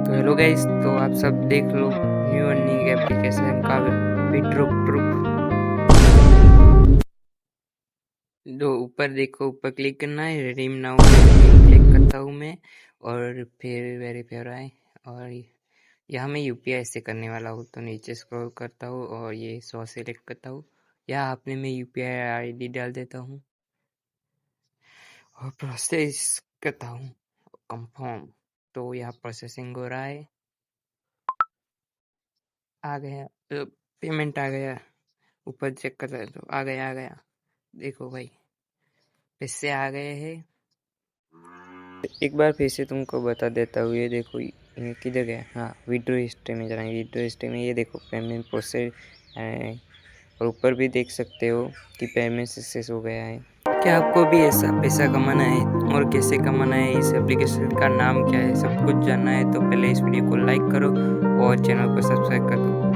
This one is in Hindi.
तो हेलो गाइस, तो आप सब देख लो न्यू अर्निंग एप्लीकेशन का विड्रॉ प्रूफ। जो ऊपर देखो, ऊपर क्लिक करना है, रिडीम नाउ पे क्लिक करता हूँ मैं और फिर वेरीफाई हो रहा है। और यहाँ मैं यूपीआई से करने वाला हूँ, तो नीचे स्क्रॉल करता हूँ और ये 100 सेलेक्ट करता हूँ। यहाँ आपने मैं यूपीआई आईडी डाल देता हूँ और प्रोसेस करता हूँ कंफर्म। तो यहाँ प्रोसेसिंग हो रहा है, आ गया पेमेंट आ गया। ऊपर चेक कर रहे तो आ गया। देखो भाई, पैसे आ गए हैं। एक बार फिर से तुमको बता देता हूँ, ये देखो ये किधर गया। हाँ, विड्रॉ हिस्ट्री में जाना है। विड्रॉ हिस्ट्री में ये देखो पेमेंट प्रोसेस है और ऊपर भी देख सकते हो कि पेमेंट सक्सेस हो गया है। क्या आपको भी ऐसा पैसा कमाना है और कैसे कमाना है, इस एप्लीकेशन का नाम क्या है, सब कुछ जानना है तो पहले इस वीडियो को लाइक करो और चैनल को सब्सक्राइब कर दो।